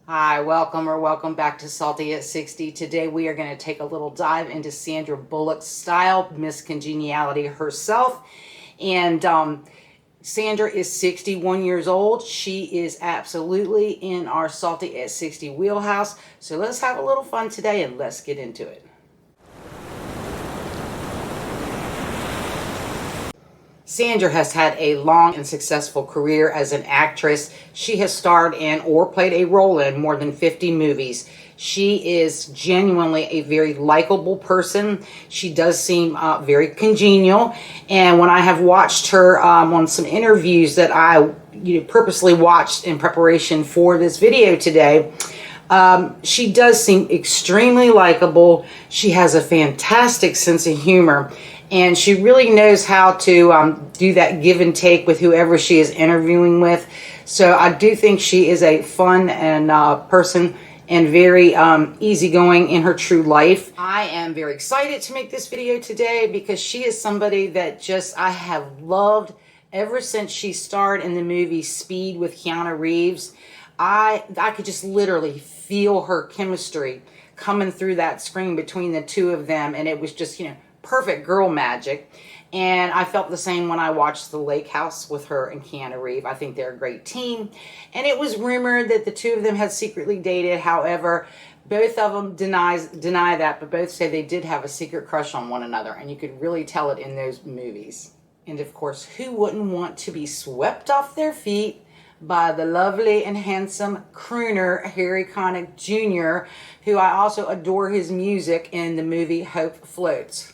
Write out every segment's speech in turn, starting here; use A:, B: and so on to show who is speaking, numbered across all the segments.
A: Hi, welcome back to Salty at 60. Today we are going to take a little dive into Sandra Bullock's style, Miss Congeniality herself. And Sandra is 61 years old. She is absolutely in our Salty at 60 wheelhouse. So let's have a little fun today and let's get into it. Sandra has had a long and successful career as an actress. She has starred in or played a role in more than 50 movies. She is genuinely a very likable person. She does seem very congenial. And when I have watched her on some interviews that I purposely watched in preparation for this video today, she does seem extremely likable. She has a fantastic sense of humor. And she really knows how to do that give and take with whoever she is interviewing with. So I do think she is a fun and person and very easygoing in her true life. I am very excited to make this video today because she is somebody that I have loved ever since she starred in the movie Speed with Keanu Reeves. I could just literally feel her chemistry coming through that screen between the two of them, and it was just, perfect girl magic. And I felt the same when I watched The Lake House with her and Keanu Reeves. I think they're a great team. And it was rumored that the two of them had secretly dated. However, both of them deny that, but both say they did have a secret crush on one another. And you could really tell it in those movies. And of course, who wouldn't want to be swept off their feet by the lovely and handsome crooner Harry Connick Jr., who I also adore his music in the movie Hope Floats.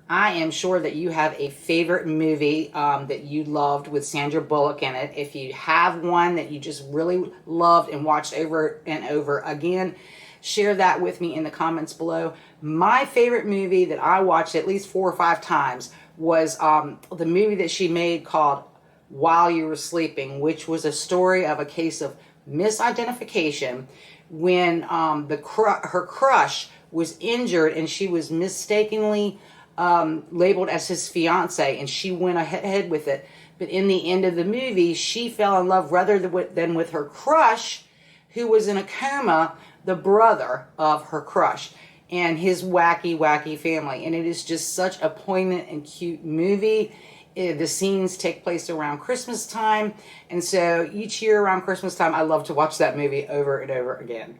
A: I am sure that you have a favorite movie that you loved with Sandra Bullock in it. If you have one that you just really loved and watched over and over again, share that with me in the comments below. My favorite movie that I watched at least 4 or 5 times was the movie that she made called While You Were Sleeping, which was a story of a case of misidentification when her crush was injured and she was mistakenly labeled as his fiance, and she went ahead with it. But in the end of the movie, she fell in love rather than with her crush, who was in a coma, the brother of her crush, and his wacky family. And it is just such a poignant and cute movie. The scenes take place around Christmas time, and so each year around Christmas time, I love to watch that movie over and over again.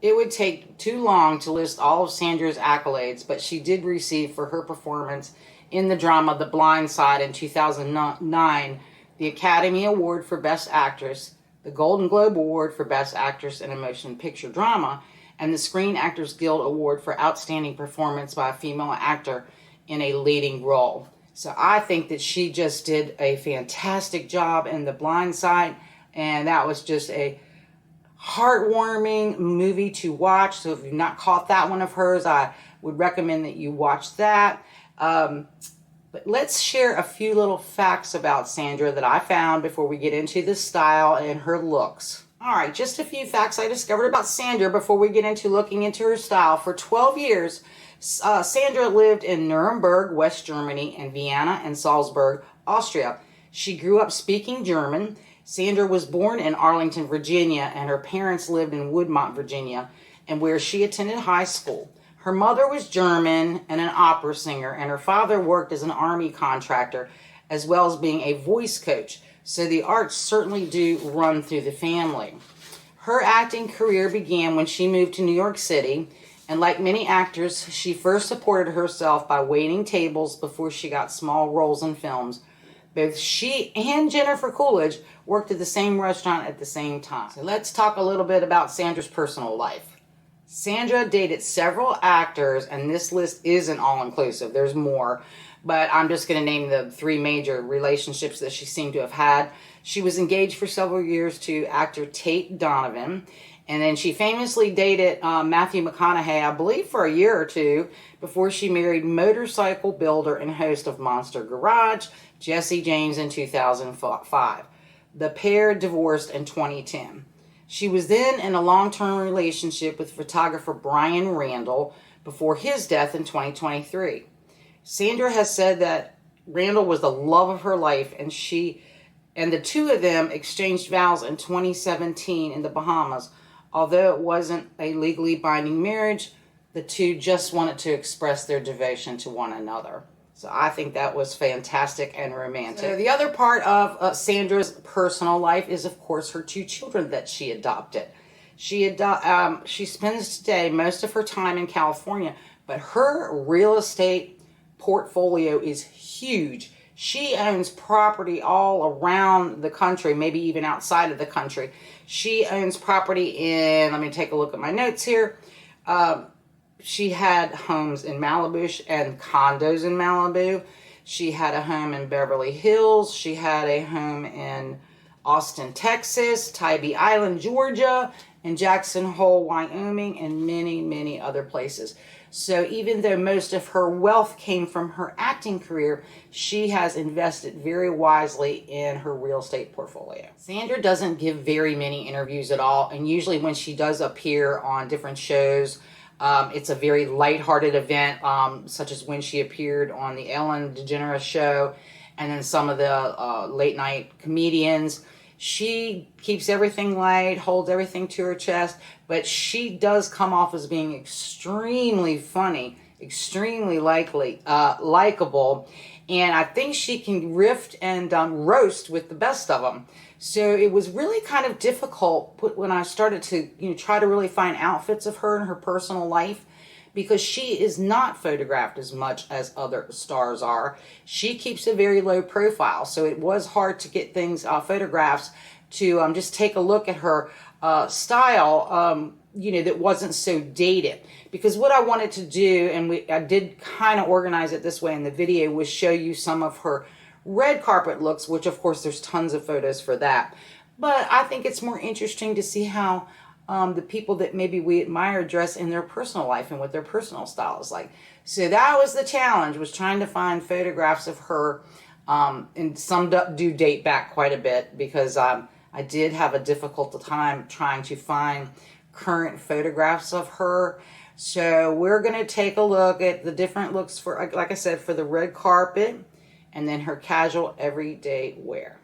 A: It would take too long to list all of Sandra's accolades, but she did receive for her performance in the drama The Blind Side in 2009, the Academy Award for Best Actress, the Golden Globe Award for Best Actress in a Motion Picture Drama, and the Screen Actors Guild Award for Outstanding Performance by a Female Actor in a Leading Role. So I think that she just did a fantastic job in The Blind Side, and that was just a heartwarming movie to watch. So if you've not caught that one of hers, I would recommend that you watch that. But let's share a few little facts about Sandra that I found before we get into the style and her looks. All right, just a few facts I discovered about Sandra before we get into looking into her style. For 12 years, Sandra lived in Nuremberg, West Germany, and Vienna and Salzburg, Austria. She grew up speaking German. Sandra was born in Arlington, Virginia, and her parents lived in Woodmont, Virginia, and where she attended high school. Her mother was German and an opera singer, and her father worked as an army contractor, as well as being a voice coach. So the arts certainly do run through the family. Her acting career began when she moved to New York City, and like many actors, she first supported herself by waiting tables before she got small roles in films. Both she and Jennifer Coolidge worked at the same restaurant at the same time. So let's talk a little bit about Sandra's personal life. Sandra dated several actors, and this list isn't all-inclusive. There's more, but I'm just going to name the 3 major relationships that she seemed to have had. She was engaged for several years to actor Tate Donovan, and then she famously dated Matthew McConaughey, I believe, for a year or 2 before she married motorcycle builder and host of Monster Garage, Jesse James, in 2005. The pair divorced in 2010. She was then in a long-term relationship with photographer Brian Randall before his death in 2023. Sandra has said that Randall was the love of her life, and she And the two of them exchanged vows in 2017 in the Bahamas. Although it wasn't a legally binding marriage, the two just wanted to express their devotion to one another. So I think that was fantastic and romantic. So the other part of Sandra's personal life is, of course, her two children that she adopted. She spends today most of her time in California, but her real estate portfolio is huge. She owns property all around the country, maybe even outside of the country. She owns property in, let me take a look at my notes here. She had homes in Malibu and condos in Malibu. She had a home in Beverly Hills. She had a home in Austin, Texas, Tybee Island, Georgia, and Jackson Hole, Wyoming, and many, many other places. So even though most of her wealth came from her acting career, she has invested very wisely in her real estate portfolio. Sandra doesn't give very many interviews at all, and usually when she does appear on different shows, it's a very lighthearted event, such as when she appeared on the Ellen DeGeneres show, and then some of the late night comedians. She keeps everything light, holds everything to her chest, but she does come off as being extremely funny, extremely likable, and I think she can riff and roast with the best of them. So it was really kind of difficult when I started to try to really find outfits of her in her personal life, because she is not photographed as much as other stars are. She keeps a very low profile, so it was hard to get photographs to just take a look at her style, that wasn't so dated. Because what I wanted to do, and I did kind of organize it this way in the video, was show you some of her red carpet looks, which of course there's tons of photos for that. But I think it's more interesting to see how the people that maybe we admire dress in their personal life and what their personal style is like. So that was the challenge, was trying to find photographs of her, and some do date back quite a bit, because I did have a difficult time trying to find current photographs of her. So we're going to take a look at the different looks for, like I said, for the red carpet, and then her casual everyday wear.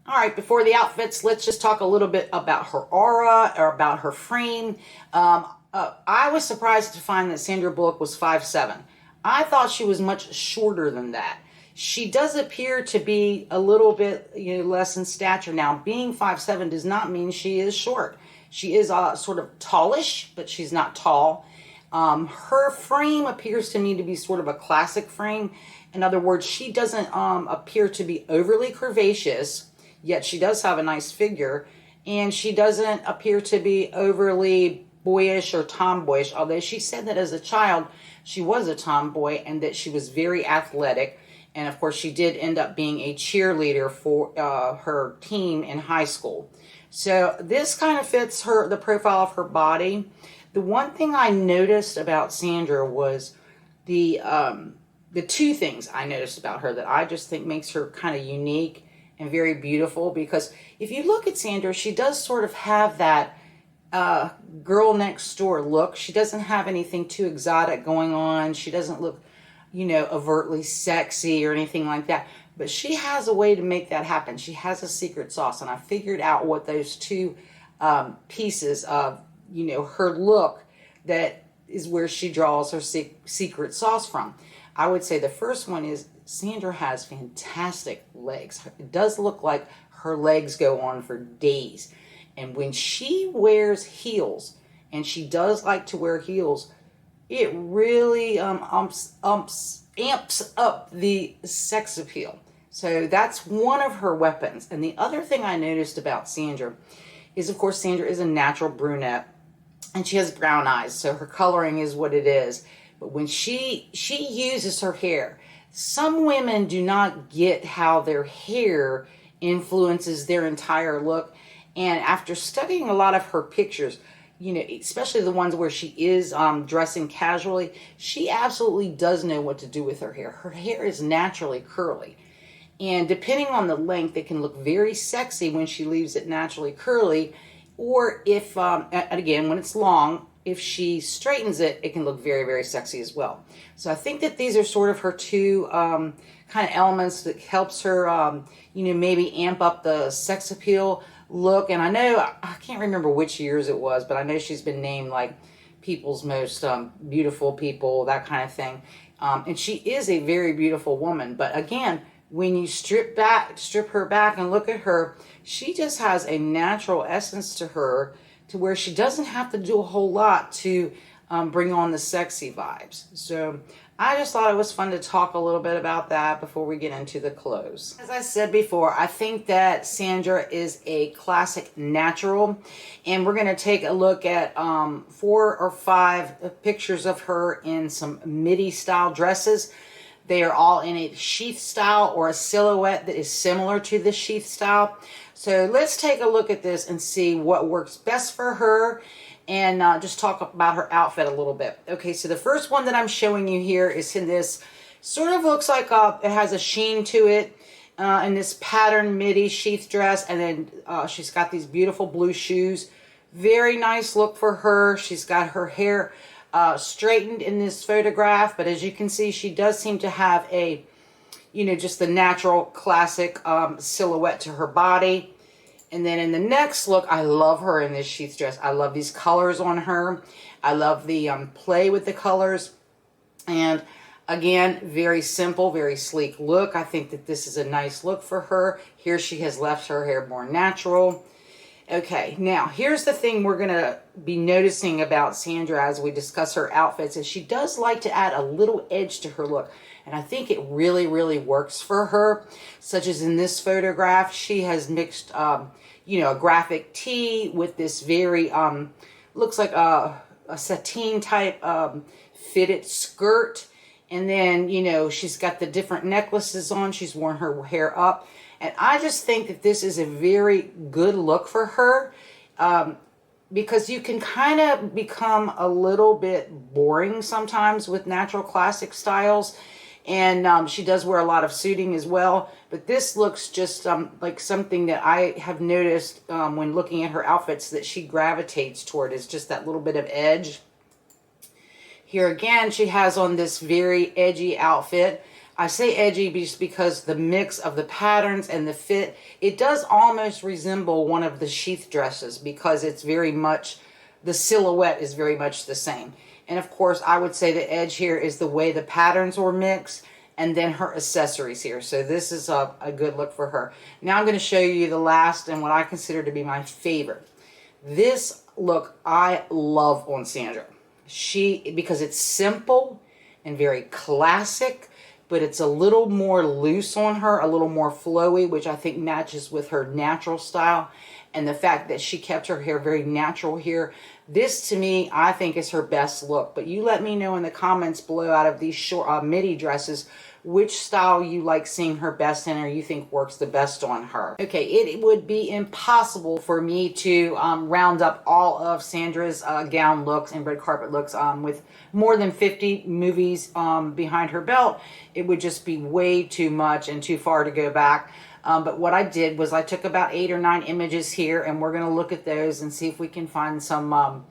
A: All right, before the outfits, let's just talk a little bit about her aura, or about her frame. I was surprised to find that Sandra Bullock was 5'7". I thought she was much shorter than that. She does appear to be a little bit less in stature. Now, being 5'7" does not mean she is short. She is sort of tallish, but she's not tall. Her frame appears to me to be sort of a classic frame. In other words, she doesn't appear to be overly curvaceous, yet she does have a nice figure, and she doesn't appear to be overly boyish or tomboyish, although she said that as a child she was a tomboy and that she was very athletic. And of course she did end up being a cheerleader for her team in high school. So this kind of fits the profile of her body. The one thing I noticed about Sandra was the two things I noticed about her that I just think makes her kind of unique and very beautiful. Because if you look at Sandra, she does sort of have that girl next door look. She doesn't have anything too exotic going on. She doesn't look, overtly sexy or anything like that. But she has a way to make that happen. She has a secret sauce, and I figured out what those two pieces of, her look, that is where she draws her secret sauce from. I would say the first one is Sandra has fantastic legs. It does look like her legs go on for days. And when she wears heels, and she does like to wear heels, it really amps up the sex appeal. So that's one of her weapons. And the other thing I noticed about Sandra is, of course, Sandra is a natural brunette, and she has brown eyes, so her coloring is what it is. But when she uses her hair, some women do not get how their hair influences their entire look. And after studying a lot of her pictures, especially the ones where she is dressing casually, she absolutely does know what to do with her hair. Her hair is naturally curly. And depending on the length, it can look very sexy when she leaves it naturally curly. Or if, again, when it's long, if she straightens it, it can look very, very sexy as well. So I think that these are sort of her two kind of elements that helps her, you know, maybe amp up the sex appeal look. And I know, I can't remember which years it was, but I know she's been named like people's most beautiful people, that kind of thing. And she is a very beautiful woman. But again, when you strip her back and look at her, she just has a natural essence to her, to where she doesn't have to do a whole lot to bring on the sexy vibes. So I just thought it was fun to talk a little bit about that before we get into the clothes. As I said before, I think that Sandra is a classic natural, and we're going to take a look at 4 or 5 pictures of her in some midi style dresses. They are all in a sheath style or a silhouette that is similar to the sheath style. So let's take a look at this and see what works best for her, and just talk about her outfit a little bit. Okay, so the first one that I'm showing you here is in this, sort of looks like it has a sheen to it, in this pattern midi sheath dress, and then she's got these beautiful blue shoes. Very nice look for her. She's got her hair straightened in this photograph, but as you can see, she does seem to have a, you know, just the natural classic silhouette to her body. And then in the next look, I love her in this sheath dress. I love these colors on her. I love the play with the colors. And again, very simple, very sleek look. I think that this is a nice look for her. Here she has left her hair more natural. Okay, now here's the thing we're going to be noticing about Sandra as we discuss her outfits, is she does like to add a little edge to her look. And I think it really, really works for her. Such as in this photograph, she has mixed, you know, a graphic tee with this very, looks like a sateen type fitted skirt. And then, you know, she's got the different necklaces on. She's worn her hair up. And I just think that this is a very good look for her, because you can kind of become a little bit boring sometimes with natural classic styles. And she does wear a lot of suiting as well. But this looks just like something that I have noticed when looking at her outfits that she gravitates toward, is just that little bit of edge. Here again, she has on this very edgy outfit. I say edgy just because the mix of the patterns and the fit, it does almost resemble one of the sheath dresses, because it's very much, the silhouette is very much the same. And of course, I would say the edge here is the way the patterns were mixed, and then her accessories here. So this is a good look for her. Now I'm going to show you the last and what I consider to be my favorite. This look I love on Sandra. Because it's simple and very classic, but it's a little more loose on her, a little more flowy, which I think matches with her natural style. And the fact that she kept her hair very natural here. This, to me, I think is her best look. But you let me know in the comments below, out of these short midi dresses, which style you like seeing her best in, or you think works the best on her. Okay, it would be impossible for me to round up all of Sandra's gown looks and red carpet looks with more than 50 movies behind her belt. It would just be way too much and too far to go back. But what I did was I took about 8 or 9 images here, and we're going to look at those and see if we can find some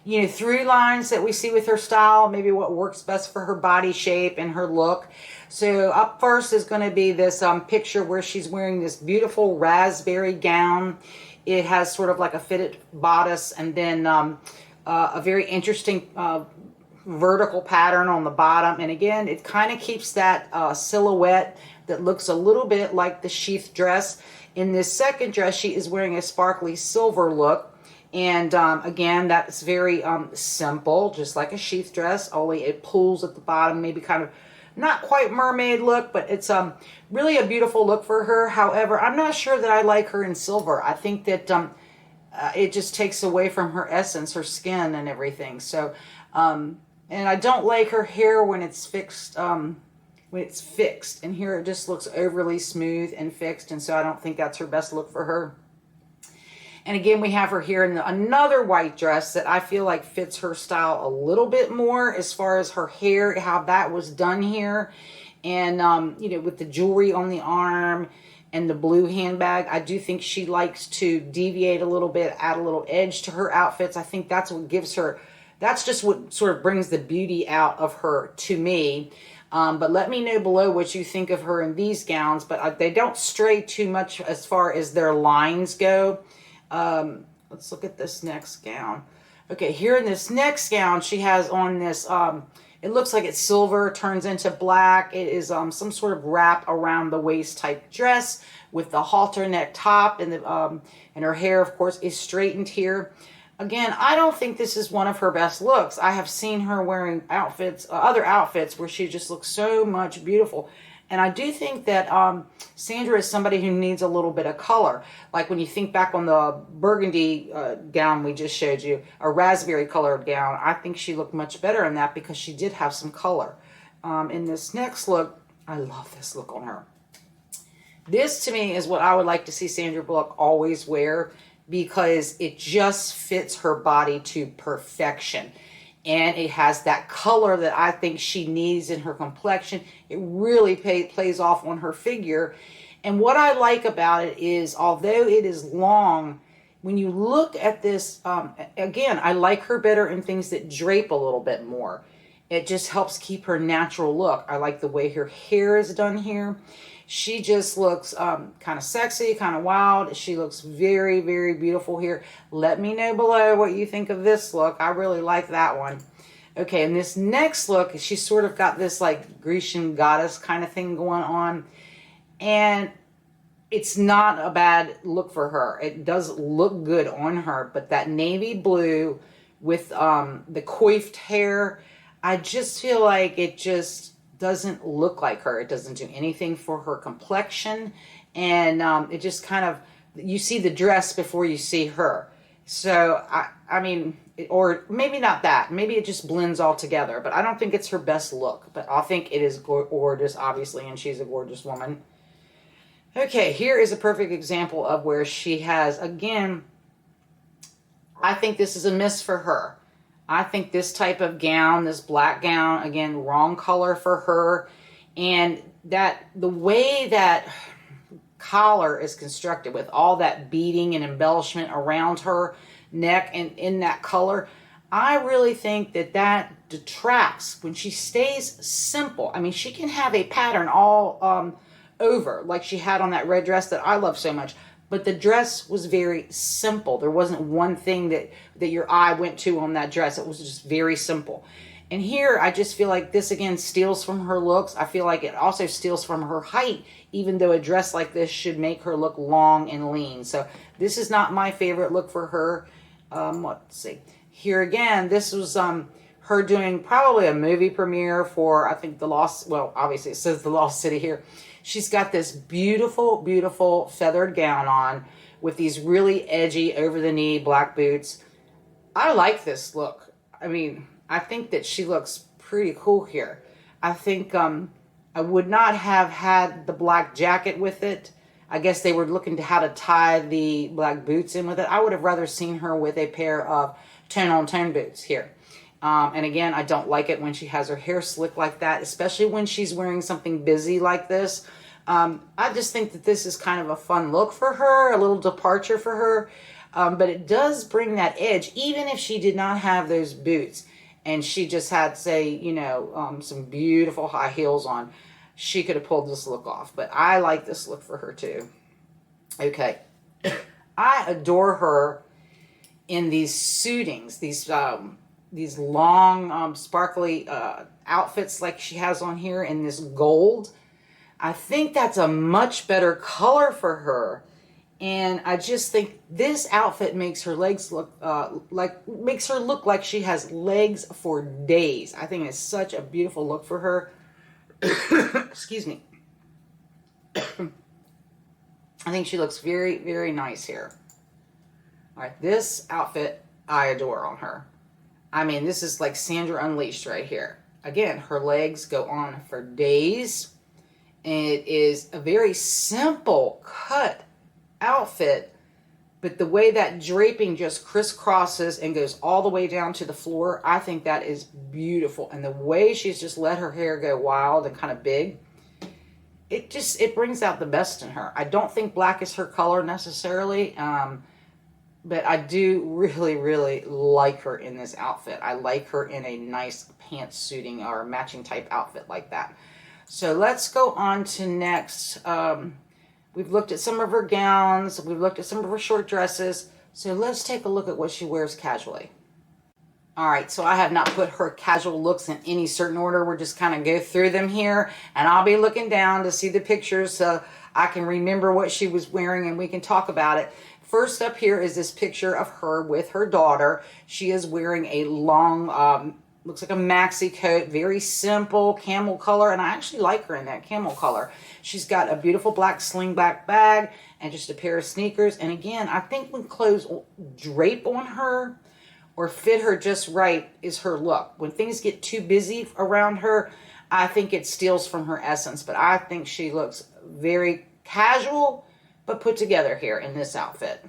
A: you know, through lines that we see with her style, maybe what works best for her body shape and her look. So up first is going to be this picture where she's wearing this beautiful raspberry gown. It has sort of like a fitted bodice, and then a very interesting vertical pattern on the bottom. And again, it kind of keeps that silhouette that looks a little bit like the sheath dress. In this second dress, she is wearing a sparkly silver look. And again, that's very simple, just like a sheath dress, only it pulls at the bottom, maybe kind of not quite mermaid look, but it's really a beautiful look for her. However, I'm not sure that I like her in silver. I think that it just takes away from her essence, her skin and everything. So, and I don't like her hair when it's fixed, and here it just looks overly smooth and fixed, and so I don't think that's her best look for her. And again, we have her here in another white dress that I feel like fits her style a little bit more, as far as her hair, how that was done here. And, you know, with the jewelry on the arm and the blue handbag, I do think she likes to deviate a little bit, add a little edge to her outfits. I think that's what gives her that's just what sort of brings the beauty out of her to me. But let me know below what you think of her in these gowns. But they don't stray too much as far as their lines go. Let's look at this next gown. Okay, here in this next gown, she has on this, it looks like it's silver, turns into black. It is some sort of wrap around the waist type dress with the halter neck top, and her hair, of course, is straightened here. Again, I don't think this is one of her best looks. I have seen her wearing outfits, other outfits where she just looks so much beautiful. And I do think that Sandra is somebody who needs a little bit of color. Like when you think back on the burgundy gown we just showed you, a raspberry colored gown, I think she looked much better in that because she did have some color. In this next look, I love this look on her. This to me is what I would like to see Sandra Bullock always wear, because it just fits her body to perfection. And it has that color that I think she needs in her complexion. It really plays off on her figure. And what I like about it is, although it is long, when you look at this, again, I like her better in things that drape a little bit more. It just helps keep her natural look. I like the way her hair is done here. She just looks kind of sexy, kind of wild. She looks very, very beautiful here. Let me know below what you think of this look. I really like that one. Okay, and this next look, she's sort of got this like Grecian goddess kind of thing going on. And it's not a bad look for her. It does look good on her, but that navy blue with the coiffed hair, I just feel like it just doesn't look like her. It doesn't do anything for her complexion, and it just kind of, you see the dress before you see her. So I mean, or maybe not that, maybe it just blends all together, but I don't think it's her best look. But I think it is gorgeous, obviously, and she's a gorgeous woman. Okay, here is a perfect example of where she has, again, I think this is a miss for her. I think this type of gown, this black gown, again, wrong color for her. And that the way that collar is constructed with all that beading and embellishment around her neck and in that color, I really think that that detracts when she stays simple. I mean, she can have a pattern all over, like she had on that red dress that I love so much. But the dress was very simple. There wasn't one thing that your eye went to on that dress. It was just very simple. And here, I just feel like this, again, steals from her looks. I feel like it also steals from her height, even though a dress like this should make her look long and lean. So this is not my favorite look for her. Let's see. Here again, this was her doing probably a movie premiere for, I think, well, obviously it says The Lost City here. She's got this beautiful, beautiful feathered gown on with these really edgy, over-the-knee black boots. I like this look. I mean, I think that she looks pretty cool here. I think I would not have had the black jacket with it. I guess they were looking to how to tie the black boots in with it. I would have rather seen her with a pair of tone-on-tone boots here. And again, I don't like it when she has her hair slicked like that, especially when she's wearing something busy like this. I just think that this is kind of a fun look for her, a little departure for her. But it does bring that edge, even if she did not have those boots and she just had, say, you know, some beautiful high heels on. She could have pulled this look off. But I like this look for her too. Okay. I adore her in these suitings, these long, sparkly outfits like she has on here in this gold. I think that's a much better color for her. And I just think this outfit makes her legs look makes her look like she has legs for days. I think it's such a beautiful look for her. Excuse me. I think she looks very, very nice here. All right, this outfit I adore on her. I mean, this is like Sandra Unleashed right here. Again, her legs go on for days. And it is a very simple cut outfit, but the way that draping just crisscrosses and goes all the way down to the floor, I think that is beautiful. And the way she's just let her hair go wild and kind of big, it brings out the best in her. I don't think black is her color necessarily, but I do really, really like her in this outfit. I like her in a nice pantsuiting or matching type outfit like that. So let's go on to next. We've looked at some of her gowns. We've looked at some of her short dresses. So let's take a look at what she wears casually. All right, so I have not put her casual looks in any certain order. We're just kind of go through them here, and I'll be looking down to see the pictures so I can remember what she was wearing and we can talk about it. First up here is this picture of her with her daughter. She is wearing a long, looks like a maxi coat, very simple camel color, and I actually like her in that camel color. She's got a beautiful black slingback bag and just a pair of sneakers. And again, I think when clothes drape on her or fit her just right is her look. When things get too busy around her, I think it steals from her essence. But I think she looks very casual, but put together here in this outfit.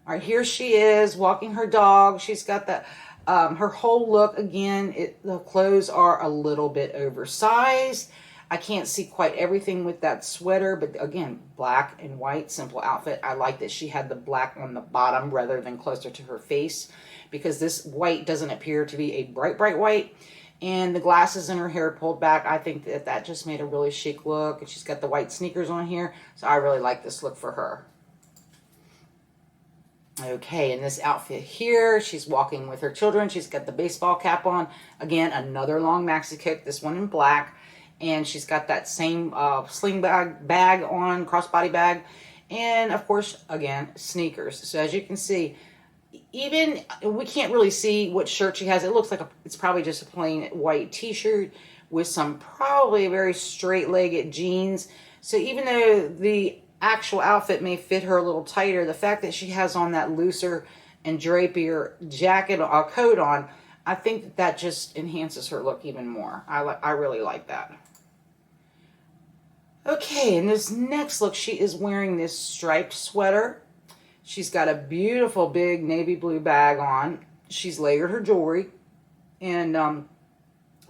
A: All right, here she is walking her dog. She's got the her whole look, again, the clothes are a little bit oversized. I can't see quite everything with that sweater, but again, black and white, simple outfit. I like that she had the black on the bottom rather than closer to her face, because this white doesn't appear to be a bright, bright white. And the glasses and her hair pulled back, I think that that just made a really chic look. And she's got the white sneakers on here, so I really like this look for her. Okay, in this outfit here, she's walking with her children. She's got the baseball cap on. Again, another long maxi coat, this one in black. And she's got that same sling bag on, crossbody bag. And, of course, again, sneakers. So, as you can see, even we can't really see what shirt she has. It looks like it's probably just a plain white t-shirt with some probably very straight-legged jeans. So, even though the actual outfit may fit her a little tighter, the fact that she has on that looser and drapier jacket or coat on, I think that that just enhances her look even more. I really like that. Okay, in this next look, she is wearing this striped sweater. She's got a beautiful big navy blue bag on. She's layered her jewelry. And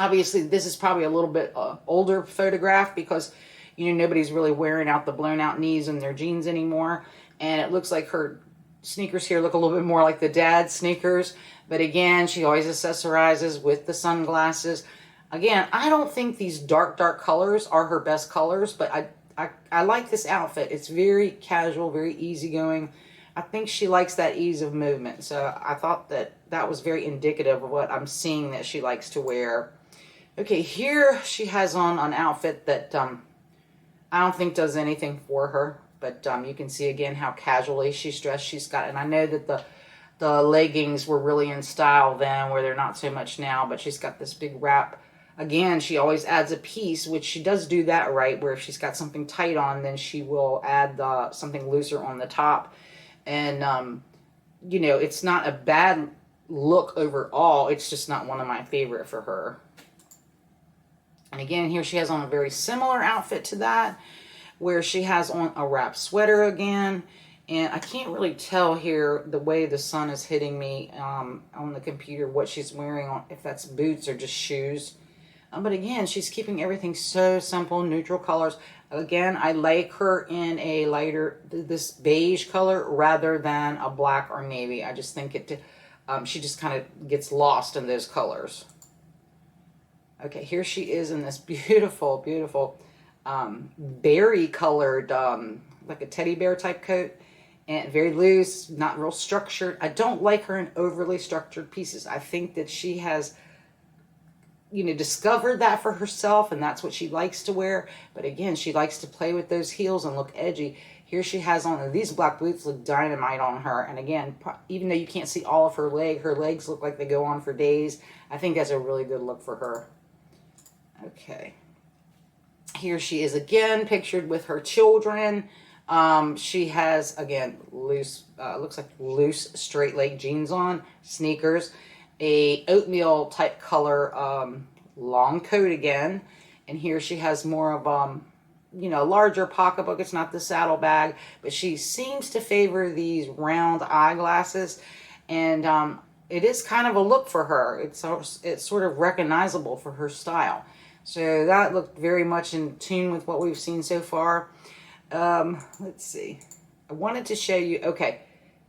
A: obviously, this is probably a little bit older photograph because, you know, nobody's really wearing out the blown out knees in their jeans anymore. And it looks like her sneakers here look a little bit more like the dad's sneakers. But again, she always accessorizes with the sunglasses. Again, I don't think these dark colors are her best colors, but I like this outfit. It's very casual, very easygoing. I think she likes that ease of movement. So I thought that that was very indicative of what I'm seeing that she likes to wear. Okay, here she has on an outfit that I don't think does anything for her. But you can see again how casually she's dressed. She's got, and I know that the leggings were really in style then, where they're not so much now. But she's got this big wrap. Again, she always adds a piece, which she does do that right, where if she's got something tight on, then she will add something looser on the top. And, you know, it's not a bad look overall. It's just not one of my favorite for her. And again, here she has on a very similar outfit to that, where she has on a wrap sweater again. And I can't really tell here the way the sun is hitting me on the computer what she's wearing, on, if that's boots or just shoes. But again, she's keeping everything so simple, neutral colors. Again, I like her in a lighter, this beige color rather than a black or navy. I just think she just kind of gets lost in those colors. Okay, here she is in this beautiful, beautiful berry colored, like a teddy bear type coat. And very loose, not real structured. I don't like her in overly structured pieces. I think that she has, you know, discovered that for herself, and that's what she likes to wear. But again, she likes to play with those heels and look edgy. Here she has on, these black boots look dynamite on her. And again, even though you can't see all of her legs look like they go on for days. I think that's a really good look for her. Okay. Here she is again, pictured with her children. She has, again, loose, looks like loose straight leg jeans on, sneakers, a oatmeal type color long coat again. And here she has more of you know, larger pocketbook. It's not the saddle bag, but she seems to favor these round eyeglasses. And it is kind of a look for her. It's sort of recognizable for her style. So that looked very much in tune with what we've seen so far. Let's see. I wanted to show you, okay,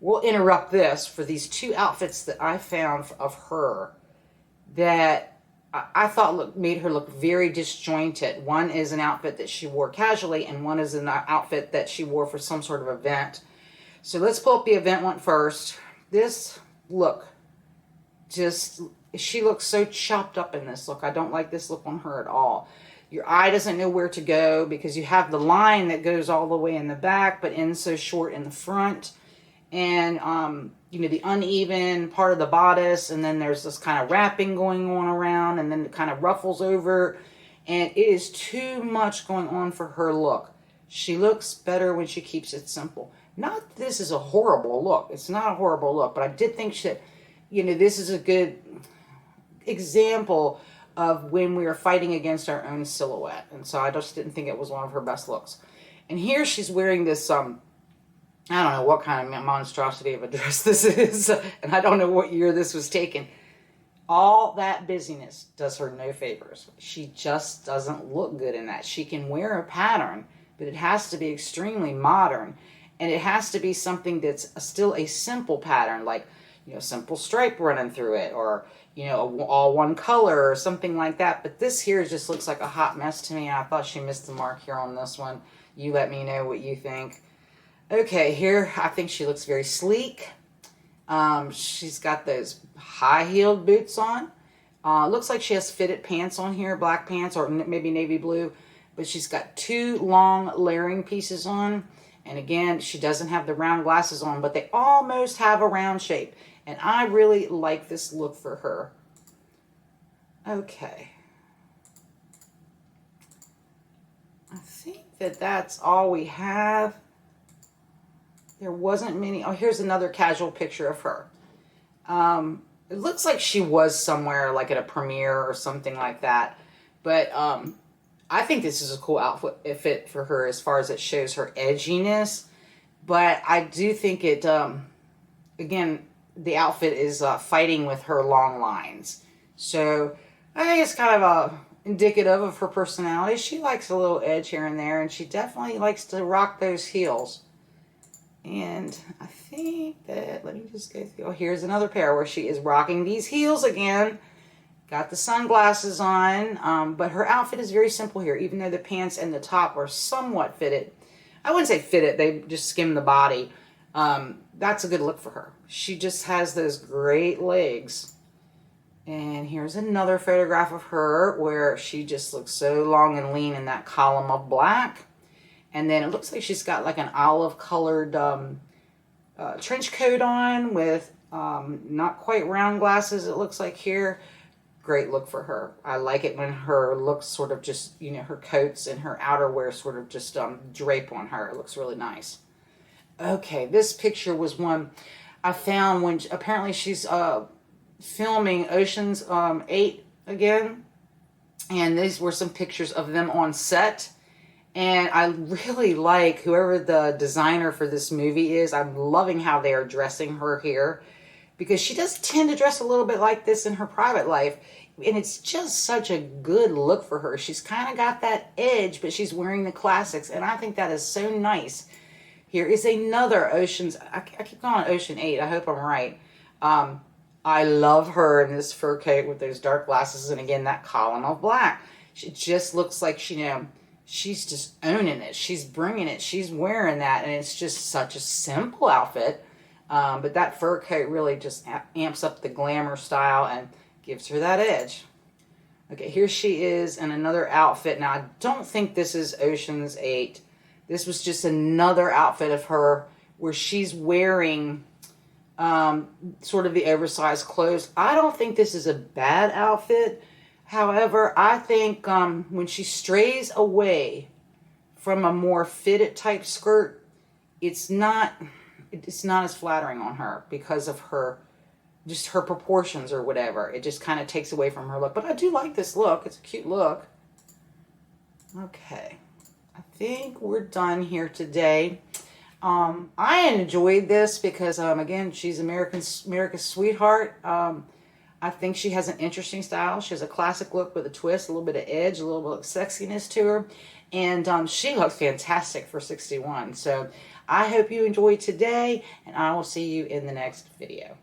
A: we'll interrupt this for these two outfits that I found of her that I thought made her look very disjointed. One is an outfit that she wore casually, and one is an outfit that she wore for some sort of event. So let's pull up the event one first. This look, just, she looks so chopped up in this look. I don't like this look on her at all. Your eye doesn't know where to go because you have the line that goes all the way in the back but ends so short in the front. And, you know, the uneven part of the bodice, and then there's this kind of wrapping going on around, and then it kind of ruffles over. And it is too much going on for her look. She looks better when she keeps it simple. Not that this is a horrible look. It's not a horrible look, but I did think that, you know, this is a good example of when we are fighting against our own silhouette. And so I just didn't think it was one of her best looks. And here she's wearing this, I don't know what kind of monstrosity of a dress this is. And I don't know what year this was taken. All that busyness does her no favors. She just doesn't look good in that. She can wear a pattern, but it has to be extremely modern. And it has to be something that's still a simple pattern, like, you know, simple stripe running through it, or, you know, all one color or something like that. But this here just looks like a hot mess to me. I thought she missed the mark here on this one. You let me know what you think. Okay, here I think she looks very sleek. She's got those high-heeled boots on. Looks like she has fitted pants on here, black pants or maybe navy blue. But she's got two long layering pieces on. And again, she doesn't have the round glasses on, but they almost have a round shape. And I really like this look for her. Okay. I think that that's all we have. There wasn't many. Oh, here's another casual picture of her. It looks like she was somewhere like at a premiere or something like that. But I think this is a cool outfit fit for her as far as it shows her edginess. But I do think it, again, the outfit is fighting with her long lines. So I think it's kind of indicative of her personality. She likes a little edge here and there, and she definitely likes to rock those heels. And I think that, let me just go through. Oh, here's another pair where she is rocking these heels again. Got the sunglasses on, but her outfit is very simple here, even though the pants and the top are somewhat fitted. I wouldn't say fitted, they just skim the body. That's a good look for her. She just has those great legs. And here's another photograph of her where she just looks so long and lean in that column of black. And then it looks like she's got like an olive colored trench coat on with not quite round glasses, it looks like here. Great look for her. I like it when her looks sort of just, you know, her coats and her outerwear sort of just drape on her. It looks really nice. Okay, this picture was one I found when apparently she's filming Ocean's 8 again. And these were some pictures of them on set. And I really like whoever the designer for this movie is. I'm loving how they are dressing her here, because she does tend to dress a little bit like this in her private life. And it's just such a good look for her. She's kind of got that edge, but she's wearing the classics. And I think that is so nice. Here is another Ocean's. I keep calling it Ocean 8. I hope I'm right. I love her in this fur coat with those dark glasses. And again, that column of black. She just looks like she, you know, she's just owning it. She's bringing it. She's wearing that. And it's just such a simple outfit. But that fur coat really just amps up the glamour style and gives her that edge. Okay, here she is in another outfit. Now, I don't think this is Ocean's 8. This was just another outfit of her where she's wearing sort of the oversized clothes. I don't think this is a bad outfit. However, I think when she strays away from a more fitted type skirt, it's not as flattering on her because of her, just her proportions or whatever. It just kind of takes away from her look. But I do like this look. It's a cute look. Okay. I think we're done here today. I enjoyed this because, again, she's America's sweetheart. I think she has an interesting style. She has a classic look with a twist, a little bit of edge, a little bit of sexiness to her. And she looks fantastic for 61. So I hope you enjoyed today, and I will see you in the next video.